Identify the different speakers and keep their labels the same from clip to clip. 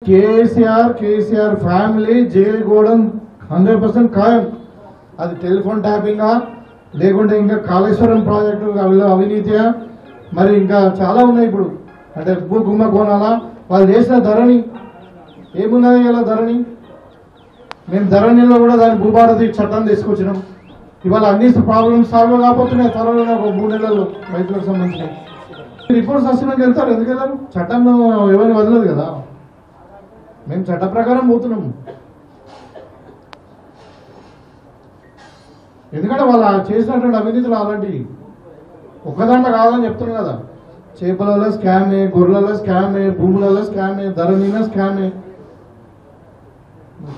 Speaker 1: KCR family jail పోవడం 100% ఖాయం. అది టెలిఫోన్ ట్యాపింగా లేకుంటే ఇంకా కాళేశ్వరం ప్రాజెక్టు అవినీతియా మరి ఇంకా చాలా ఉన్నాయి. ఇప్పుడు అంటే భూ కుంభకోణాలా వాళ్ళు చేసిన ధరణి ఏమున్నది ఇలా ధరణి. మేము ధరణిలో కూడా దాని భూభారతి చట్టం తీసుకొచ్చినాం. ఇవాళ అన్ని ప్రాబ్లమ్స్ సాల్వ్ కాకపోతున్నాయి. త్వరలో ఒక 3 నెలలు రైతులకు సంబంధించిన రిపోర్ట్స్ వస్తున్నాక వెళ్తారు. ఎందుకు వెళ్ళారు? చట్టంలో ఎవరిని వదలదు కదా. మేము చట్ట ప్రకారం పోతున్నాము. ఎందుకంటే వాళ్ళు చేసినటువంటి అవినీతులు అలాంటివి ఒక్కదాంట్లో కావాలని చెప్తున్నాం కదా. చేపలలో స్కామే, గొర్రెలలో స్కామే, భూములలో స్కామే, ధరణిలో స్కామే,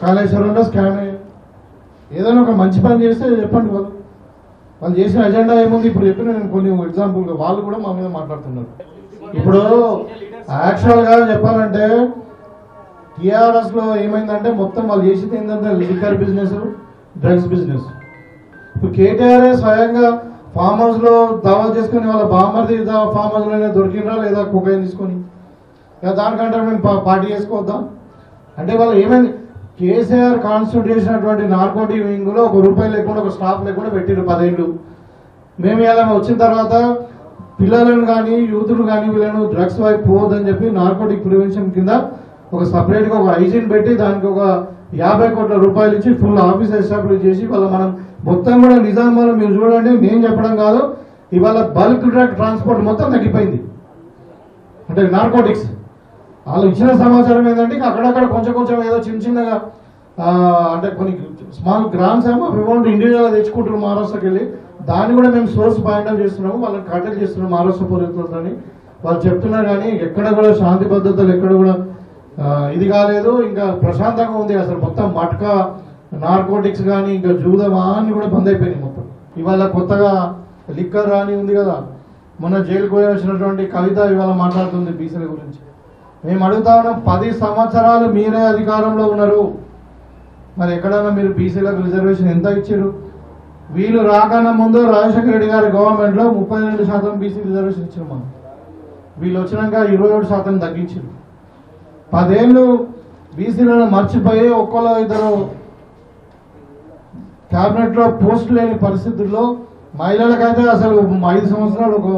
Speaker 1: కాళేశ్వరంలో స్కామే. ఏదైనా ఒక మంచి పని చేస్తే చెప్పండి. వాళ్ళు చేసిన ఎజెండా ఏముంది? ఇప్పుడు చెప్పిన నేను కొన్ని ఎగ్జాంపుల్గా వాళ్ళు కూడా మా మీద మాట్లాడుతున్నారు. ఇప్పుడు యాక్చువల్గా చెప్పాలంటే టీఆర్ఎస్ లో ఏమైందంటే మొత్తం వాళ్ళు చేసింది ఏంటంటే లిక్కర్ బిజినెస్, డ్రగ్స్ బిజినెస్. ఇప్పుడు కేటీఆర్ స్వయంగా ఫామ్ హౌస్ లో దావా చేసుకుని వాళ్ళ బామర్ది ఫామ్ హౌస్ లోనే దొరికినరా లేదా కుకైన్ తీసుకొని దానికంటే మేము పార్టీ చేసుకోవద్దాం అంటే వాళ్ళు ఏమైంది? కేసీఆర్ కాన్స్టిట్యూట్ చేసినటువంటి నార్కోటిక్ వింగ్ లో ₹1 లేకుండా ఒక స్టాఫ్ లేకుండా పెట్టిరు 10 ఏళ్ళు. మేము ఇలా వచ్చిన తర్వాత పిల్లలను కానీ యూతులు కానీ వీళ్ళను డ్రగ్స్ వైపు పోవద్దని చెప్పి నార్కోటిక్ ప్రివెన్షన్ కింద ఒక సపరేట్ గా ఒక ఐజీని పెట్టి దానికి ఒక ₹50 కోట్ల ఇచ్చి ఫుల్ ఆఫీస్ ఎస్టాబ్లిష్ చేసి వాళ్ళ మనం మొత్తం కూడా నిజామాబాద్ మీరు చూడండి, నేను చెప్పడం కాదు, ఇవాళ బల్క్ డ్రగ్ ట్రాన్స్పోర్ట్ మొత్తం తగ్గిపోయింది. అంటే నార్కోటిక్స్ వాళ్ళు ఇచ్చిన సమాచారం ఏంటంటే అక్కడక్కడ కొంచెం ఏదో చిన్నగా అంటే కొన్ని స్మాల్ గ్రామ్స్ ఏమో అమౌంట్ ఇండివిజువల్గా తెచ్చుకుంటున్నారు మహారాష్ట్రకి వెళ్ళి. దాన్ని కూడా మేము సోర్స్ పాయింట్ అవుట్ చేస్తున్నాము. వాళ్ళని కట్టెలు చేస్తున్నాం మహారాష్ట్ర పోలీసులని వాళ్ళు చెప్తున్నారు. కానీ ఎక్కడ కూడా శాంతి భద్రతలు ఎక్కడ కూడా ఇది కాలేదు. ఇంకా ప్రశాంతంగా ఉంది. అసలు మొత్తం మట్కా నార్కోటిక్స్ కానీ ఇంకా జూదం అన్ని కూడా బంద్ అయిపోయినాయి మొత్తం. ఇవాళ కొత్తగా లిక్కర్ రాని ఉంది కదా. మొన్న జైలుకు వచ్చినటువంటి కవిత ఇవాళ మాట్లాడుతుంది బీసీల గురించి. మేము అడుగుతా ఉన్నాం, 10 సంవత్సరాలు మీరే అధికారంలో ఉన్నారు, మరి ఎక్కడైనా మీరు బీసీలకు రిజర్వేషన్ ఎంత ఇచ్చారు? వీళ్ళు రాకన్నా ముందు రాజశేఖర రెడ్డి గారి గవర్నమెంట్ లో 32% బీసీ రిజర్వేషన్ ఇచ్చారు. మనం వీళ్ళు వచ్చినాక 27% తగ్గించారు. 10 ఏళ్ళు బీసీలను మర్చిపోయి ఒక్కలో ఇద్దరు క్యాబినెట్ లో పోస్టు లేని పరిస్థితుల్లో మహిళలకైతే అసలు 5 సంవత్సరాలు ఒక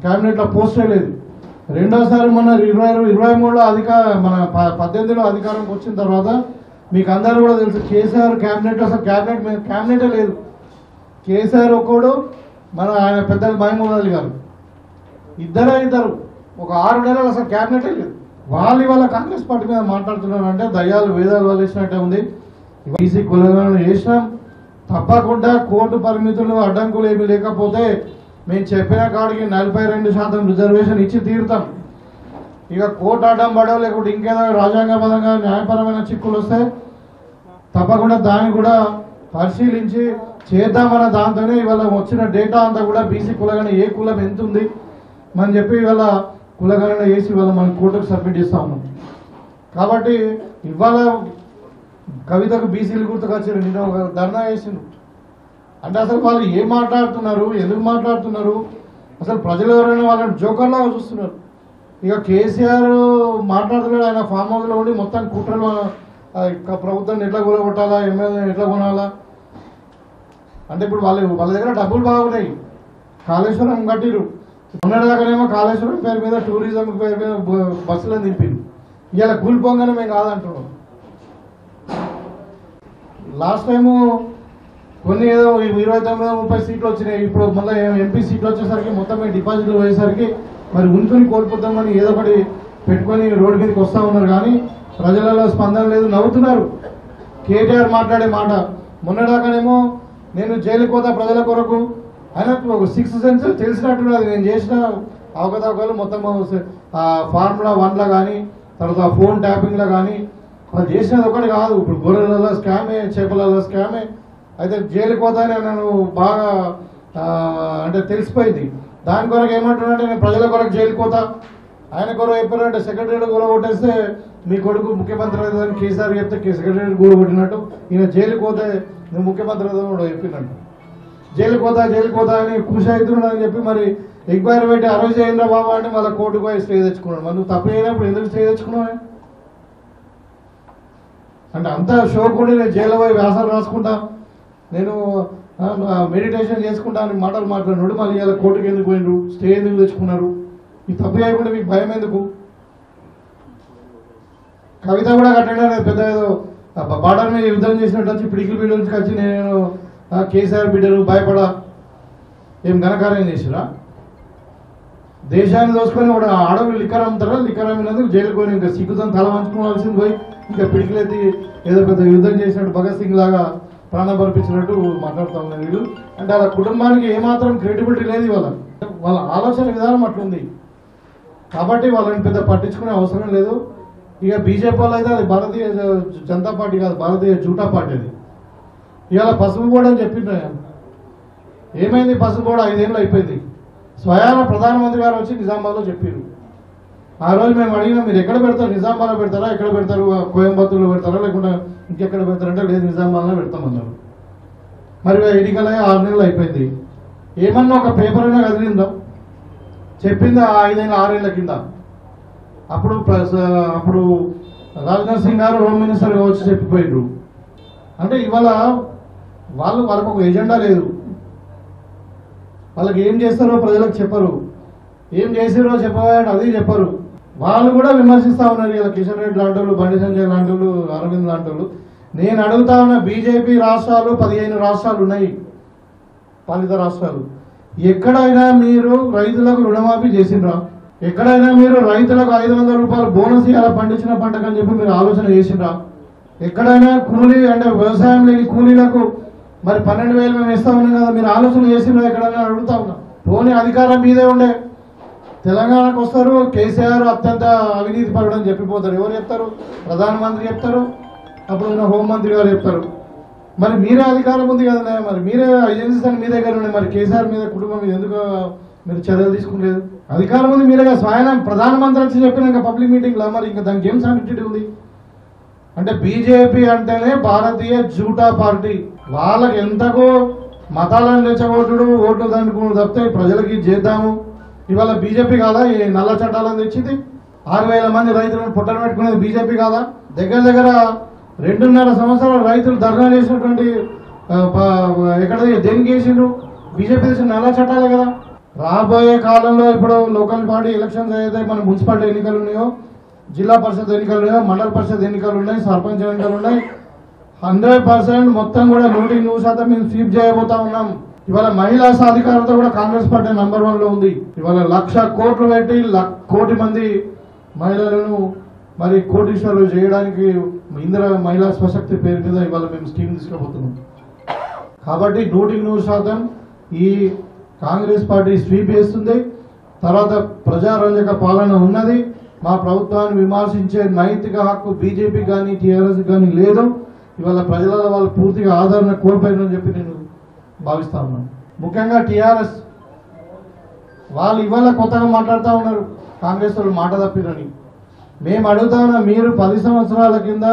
Speaker 1: క్యాబినెట్ లో పోస్టే లేదు. రెండోసారి మొన్న 23లో మన 18లో అధికారంకి వచ్చిన తర్వాత మీకు అందరూ కూడా తెలుసు కేసీఆర్ క్యాబినెట్ అసలు క్యాబినెటే లేదు. కేసీఆర్ ఒక్కడు మన ఆయన పెద్దలు మహమూద్ అలీ గారు ఇద్దరు ఒక 6 నెలలు అసలు క్యాబినెటే లేదు. వాళ్ళు ఇవాళ కాంగ్రెస్ పార్టీ మీద మాట్లాడుతున్నారు అంటే దయ్యాలు వేదాలు వదిలేసినట్టే ఉంది. బీసీ కులగణన చేసినాం, తప్పకుండా కోర్టు పరిమితులు అడ్డంకులు ఏమి లేకపోతే మేము చెప్పిన కాడికి 42% రిజర్వేషన్ ఇచ్చి తీరుతాం. ఇక కోర్టు అడ్డం పడో లేకుంటే ఇంకేదో రాజ్యాంగబద్ధంగా న్యాయపరమైన చిక్కులు వస్తే తప్పకుండా దాన్ని కూడా పరిశీలించి చేద్దామన్న దాంతోనే ఇవాళ వచ్చిన డేటా అంతా కూడా బీసీ కులగణన ఏ కులం ఎంత ఉంది అని చెప్పి ఇవాళ కులగణన చేసి ఇవాళ మనం కోర్టుకు సబ్మిట్ చేస్తా ఉన్నాం. కాబట్టి ఇవాళ కవితకు బీసీలు గుర్తుకొచ్చారు. నేను ఒక ధర్నా చేసిండు అంటే అసలు వాళ్ళు ఏం మాట్లాడుతున్నారు, ఎందుకు మాట్లాడుతున్నారు, అసలు ప్రజలు ఎవరైనా వాళ్ళని జోకర్లా చూస్తున్నారు. ఇక కేసీఆర్ మాట్లాడుతున్నాడు, ఆయన ఫామ్ హౌస్ లో ఉండి మొత్తం కుట్రలు ప్రభుత్వాన్ని ఎట్లా కూలగొట్టాలా, ఎమ్మెల్యేని ఎట్లా కొనాలా అంటే ఇప్పుడు వాళ్ళ దగ్గర డబ్బులు బాగున్నాయి. కాళేశ్వరం కట్టిరు. మొన్నటిదాకానేమో కాళేశ్వరం పేరు మీద టూరిజం పేరు మీద బస్సులను దింపింది. ఇవాళ కూలిపోగానే మేము కాదంటున్నాం. లాస్ట్ టైము కొన్ని ఏదో 29-30 సీట్లు వచ్చినాయి. ఇప్పుడు మళ్ళీ ఎంపీ సీట్లు వచ్చేసరికి మొత్తం డిపాజిట్లు పోయేసరికి మరి ఉనికిని కోల్పోతామని ఏదో ఒకటి పెట్టుకొని రోడ్డు మీదకి వస్తూ ఉన్నారు. కానీ ప్రజలలో స్పందన లేదు, నవ్వుతున్నారు. కేటీఆర్ మాట్లాడే మాట మొన్నదాకానేమో నేను జైలుకు పోతా ప్రజల కొరకు, ఆయనకు ఒక 6th సెన్స్ తెలిసినట్టున్నది. నేను చేసిన అవకతవకలు మొత్తం ఫార్ములా 1లో కానీ తర్వాత ఫోన్ ట్యాపింగ్లో కానీ వాళ్ళు చేసినది ఒకటి కాదు. ఇప్పుడు గొర్రెలలో స్కామే, చేపలలో స్కామే. అయితే జైలుకి పోతానే నేను బాగా అంటే తెలిసిపోయింది. దాని కొరకు ఏమంటున్నాడంటే నేను ప్రజల కొరకు జైలుకి పోతా. ఆయన కొరకు చెప్పారంటే సెక్రటరీ గూడ కొట్టేస్తే మీ కొడుకు ముఖ్యమంత్రి అవుతుందని కేసీఆర్ చెప్తే సెక్రటరీ గూడ కొట్టినట్టు ఈయన జైలుకి పోతే నువ్వు ముఖ్యమంత్రి అవుతాను కూడా చెప్పినట్టు. జైలుకి పోతా అని కృషి అవుతున్నాడని చెప్పి మరి ఎంక్వైరీ పెట్టి అరెస్ట్ చేయండి బాబా అంటే మళ్ళీ కోర్టుకు పోయి స్టే తెచ్చుకున్నాడు. మరి నువ్వు తప్పు చేయనప్పుడు ఎందుకు స్టే తెచ్చుకున్నావు? అంటే అంతా షోకుండి నేను జైలు పోయి వ్యాసాలు రాసుకుంటా, నేను మెడిటేషన్ చేసుకుంటా అని మాటలు మాట్లాడినాడు. మళ్ళీ ఇలా కోర్టుకు ఎందుకు పోయినరు, స్టే ఎందుకు తెచ్చుకున్నారు? ఈ తప్పు చేయకుండా మీకు భయం ఎందుకు? కవిత కూడా కట్టండి పెద్ద ఏదో బార్డర్ మీద యుద్ధం చేసినట్టు వచ్చి పిడికిల బిడ్డ నుంచి వచ్చి నేను కేసీఆర్ బిడ్డలు భయపడా ఏం ఘనకార్యం చేసిరా? దేశాన్ని దోసుకొని కూడా ఆడవాళ్ళు లిక్కర్ అమ్ముతారా? లిక్కర్ అమ్మినందుకు జైలుకు పోయి ఇంకా సిగ్గుతో తల వంచుకోవాల్సింది పోయి ఇంకా పిడికిలెత్తి ఏదో పెద్ద యుద్ధం చేసినట్టు భగత్ సింగ్ లాగా ప్రాణం పంపించినట్టు మాట్లాడుతూ ఉన్నారు వీళ్ళు. అంటే వాళ్ళ కుటుంబానికి ఏమాత్రం క్రెడిబిలిటీ లేదు. వాళ్ళ ఆలోచన విధానం అట్లుంది కాబట్టి వాళ్ళని పెద్ద పట్టించుకునే అవసరం లేదు. ఇక బీజేపీ వాళ్ళు అయితే అది భారతీయ జనతా పార్టీ కాదు, భారతీయ జూటా పార్టీ. అది ఇవాళ పసుపు బోర్డు అని చెప్పిండ్రు. ఏమైంది? పసుపు బోర్డు 5 ఏళ్ళు అయిపోయింది. స్వయాన ప్రధానమంత్రి గారు వచ్చి నిజామాబాద్లో చెప్పారు. ఆ రోజు మేము అడిగినా మీరు ఎక్కడ పెడతారు, నిజామాబాద్లో పెడతారా, ఎక్కడ పెడతారు, కోయంబత్తూరులో పెడతారా లేకుంటే ఇంకెక్కడ పెడతారంటే లేదు నిజామాబాద్లో పెడతామన్నారు. మరి ఎన్నికలే 6 నెలలు అయిపోయింది. ఏమన్నా ఒక పేపర్ అయినా కదిలిందా? చెప్పింది 5 ఏళ్ళ 6 ఏళ్ల కింద. అప్పుడు రాజ్నాథ్ సింగ్ గారు హోమ్ మినిస్టర్గా వచ్చి చెప్పిపోయిండ్రు. అంటే ఇవాళ వాళ్ళకు ఒక ఎజెండా లేదు. వాళ్ళకి ఏం చేస్తారో ప్రజలకు చెప్పరు, ఏం చేసారో చెప్పవాలంటే అది చెప్పరు. వాళ్ళు కూడా విమర్శిస్తా ఉన్నారు. ఇలా కిషన్ రెడ్డి లాంటి వాళ్ళు, బండి సంజయ్ లాంటి వాళ్ళు, అరవింద్ లాంటి వాళ్ళు. నేను అడుగుతా ఉన్న బీజేపీ రాష్ట్రాలు 15 రాష్ట్రాలు ఉన్నాయి, పాలిత రాష్ట్రాలు. ఎక్కడైనా మీరు రైతులకు రుణమాఫీ చేసిండ్రా? ఎక్కడైనా మీరు రైతులకు 500 రూపాయలు బోనస్ ఇవ్వాలా పండించిన పంటకని చెప్పి మీరు ఆలోచన చేసిండ్రా? ఎక్కడైనా కూలీ అంటే వ్యవసాయం లేని కూలీలకు మరి 12,000 మేము ఇస్తా ఉన్నాం కదా, మీరు ఆలోచన చేసిండ్రా? ఎక్కడైనా అడుగుతా ఉన్నా. పోనీ అధికారం మీదే ఉండే తెలంగాణకు వస్తారు, కేసీఆర్ అత్యంత అవినీతి పరుడు అని చెప్పిపోతారు. ఎవరు చెప్తారు? ప్రధానమంత్రి చెప్తారు, అప్పుడు హోంమంత్రి గారు చెప్తారు. మరి మీరే అధికారం ఉంది కదా, మరి మీరే ఏజెన్సీస్ అని మీ దగ్గర ఉన్నాయి. మరి కేసీఆర్ మీద కుటుంబం మీద ఎందుకు మీరు చర్యలు తీసుకులేదు? అధికారం ఉంది మీరేగా. స్వయం ప్రధానమంత్రి వచ్చి చెప్పినాక పబ్లిక్ మీటింగ్లో మరి ఇంకా దానికి ఏం సాంటిటీ ఉంది? అంటే బీజేపీ అంటేనే భారతీయ జూటా పార్టీ. వాళ్ళకి ఎంతకు మతాలను రెచ్చగొట్టుడు, ఓట్లు దండుకుడు తప్పితే ప్రజలకి చేద్దాము. ఇవాళ బీజేపీ కాదా ఈ నల్ల చట్టాలను తెచ్చింది? 6,000 మంది రైతులను పుట్టలు పెట్టుకునేది బీజేపీ కాదా? దగ్గర 2.5 సంవత్సరాలు రైతులు ధర్నా చేసినటువంటి ఎక్కడ దేనికి చేసిండ్రు? బీజేపీ చేసిన నల్ల చట్టాలే కదా. రాబోయే కాలంలో ఇప్పుడు లోకల్ బాడీ ఎలక్షన్స్ అయితే మన మున్సిపాలిటీ ఎన్నికలు ఉన్నాయో, జిల్లా పరిషత్ ఎన్నికలు ఉన్నాయో, మండల పరిషత్ ఎన్నికలు ఉన్నాయి, సర్పంచ్ ఎన్నికలు ఉన్నాయి. 100% మొత్తం కూడా 100% మేము స్వీప్ చేయబోతా ఉన్నాం. ఇవాళ మహిళా సాధికారత కూడా కాంగ్రెస్ పార్టీ నంబర్ 1 లో ఉంది. ఇవాళ 1,00,000 కోట్లు పెట్టి 1 కోటి మంది మహిళలను మరి కోటీశ్వరులు చేయడానికి ఇందిరా మహిళా స్వశక్తి పేరు మీద ఇవాళ మేము స్కీమ్ తీసుకుపోతున్నాం. కాబట్టి 100% ఈ కాంగ్రెస్ పార్టీ స్వీప్ చేస్తుంది. తర్వాత ప్రజారంజక పాలన ఉన్నది. మా ప్రభుత్వాన్ని విమర్శించే నైతిక హక్కు బీజేపీ కానీ టీఆర్ఎస్ కానీ లేదు. ఇవాళ ప్రజల వాళ్ళు పూర్తిగా ఆదరణ కోల్పోయిందని చెప్పి నేను భావిస్తా ఉన్నాను. ముఖ్యంగా టీఆర్ఎస్ వాళ్ళు ఇవాళ కొత్తగా మాట్లాడుతూ ఉన్నారు, కాంగ్రెస్ వాళ్ళు మాట తప్పిరని. మేము అడుగుతా ఉన్నాం, మీరు 10 సంవత్సరాల కింద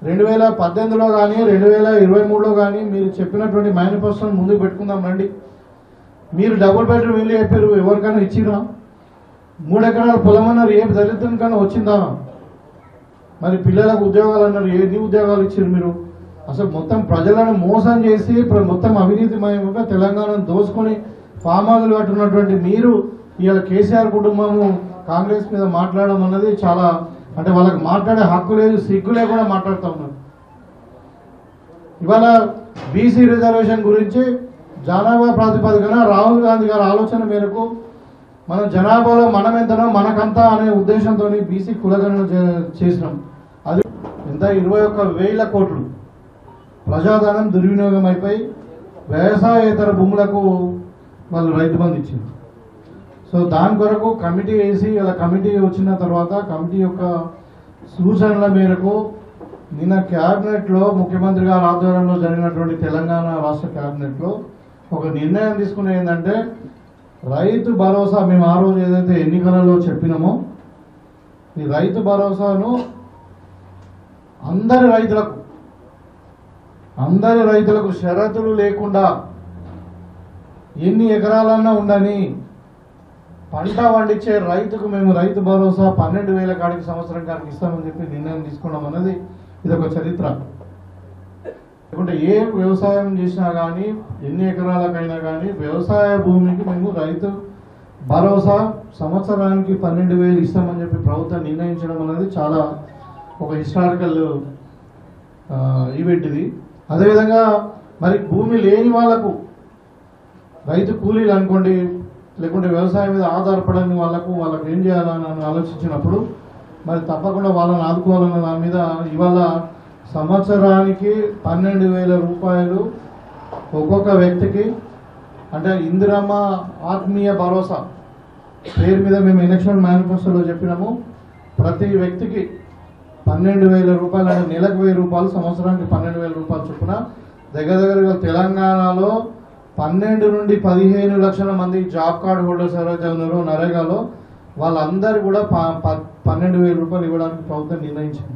Speaker 1: 2018లో కానీ 2023లో కానీ మీరు చెప్పినటువంటి మేనిఫెస్టోని ముందుకు పెట్టుకుందాం రండి. మీరు డబుల్ బెడ్రూమ్ ఇల్లు చెప్పారు, ఎవరికైనా ఇచ్చిరా? 3 ఎకరాల పొలం అన్నారు, ఏ దళితునికన్నా వచ్చిందా? మరి పిల్లలకు ఉద్యోగాలు అన్నారు, ఎన్ని ఉద్యోగాలు ఇచ్చారు మీరు? అసలు మొత్తం ప్రజలను మోసం చేసి మొత్తం అవినీతిమయంగా తెలంగాణను దోసుకొని ఫామ్ హౌస్లు కట్టున్నటువంటి మీరు ఇవాళ కేసీఆర్ కుటుంబము కాంగ్రెస్ మీద మాట్లాడడం అన్నది చాలా, అంటే వాళ్ళకి మాట్లాడే హక్కు లేదు, సిగ్గు లేకుండా మాట్లాడుతూ ఉన్నారు. ఇవాళ బీసీ రిజర్వేషన్ గురించి జనాభా ప్రాతిపదికన రాహుల్ గాంధీ గారి ఆలోచన మేరకు మనం జనాభాలో మనం ఎంతనో మనకంతా అనే ఉద్దేశంతో బీసీ కులగణన చేసినాం. అది ఎంత 21,000 కోట్లు ప్రజాధనం దుర్వినియోగం అయిపోయి వ్యవసాయేతర భూములకు వాళ్ళు రైతు బంధు ఇచ్చింది. సో దాని కొరకు కమిటీ వేసి ఇలా కమిటీ వచ్చిన తర్వాత కమిటీ యొక్క సూచనల మేరకు నిన్న క్యాబినెట్లో ముఖ్యమంత్రి గారి ఆధ్వర్యంలో జరిగినటువంటి తెలంగాణ రాష్ట్ర క్యాబినెట్లో ఒక నిర్ణయం తీసుకునే ఏంటంటే రైతు భరోసా మేము ఆ రోజు ఏదైతే ఎన్నికలలో చెప్పినామో ఈ రైతు భరోసాను అందరి రైతులకు షరతులు లేకుండా ఎన్ని ఎకరాలన్నా ఉండని పంట పండించే రైతుకు మేము రైతు భరోసా 12,000 కాడికి సంవత్సరం కాడికి ఇస్తామని చెప్పి నిర్ణయం తీసుకున్నాం అన్నది ఇది ఒక చరిత్ర. లేకుంటే ఏ వ్యవసాయం చేసినా కానీ ఎన్ని ఎకరాలకైనా కానీ వ్యవసాయ భూమికి మేము రైతు భరోసా సంవత్సరానికి 12,000 ఇస్తామని చెప్పి ప్రభుత్వం నిర్ణయించడం అనేది చాలా ఒక హిస్టారికల్ ఈవెంట్ ఇది. అదేవిధంగా మరి భూమి లేని వాళ్ళకు రైతు కూలీలు అనుకోండి, లేకుంటే వ్యవసాయం మీద ఆధారపడని వాళ్ళకు ఏం చేయాలని ఆలోచించినప్పుడు మరి తప్పకుండా వాళ్ళని ఆదుకోవాలన్న దాని మీద ఇవాళ సంవత్సరానికి 12,000 రూపాయలు ఒక్కొక్క వ్యక్తికి, అంటే ఇందిరమ్మ ఆత్మీయ భరోసా పేరు మీద మేము ఎలక్షన్ మేనిఫెస్టోలో చెప్పినాము. ప్రతి వ్యక్తికి 12,000 రూపాయలు, అంటే నెలకు 1,000 రూపాయలు, సంవత్సరానికి 12,000 రూపాయలు చొప్పున దగ్గరగా తెలంగాణలో 12 నుండి 15 లక్షల మంది జాబ్ కార్డ్ హోల్డర్స్ ఎవరైతే ఉన్నారో నరేగాలో వాళ్ళందరూ కూడా 12,000 రూపాయలు ఇవ్వడానికి ప్రభుత్వం నిర్ణయించింది.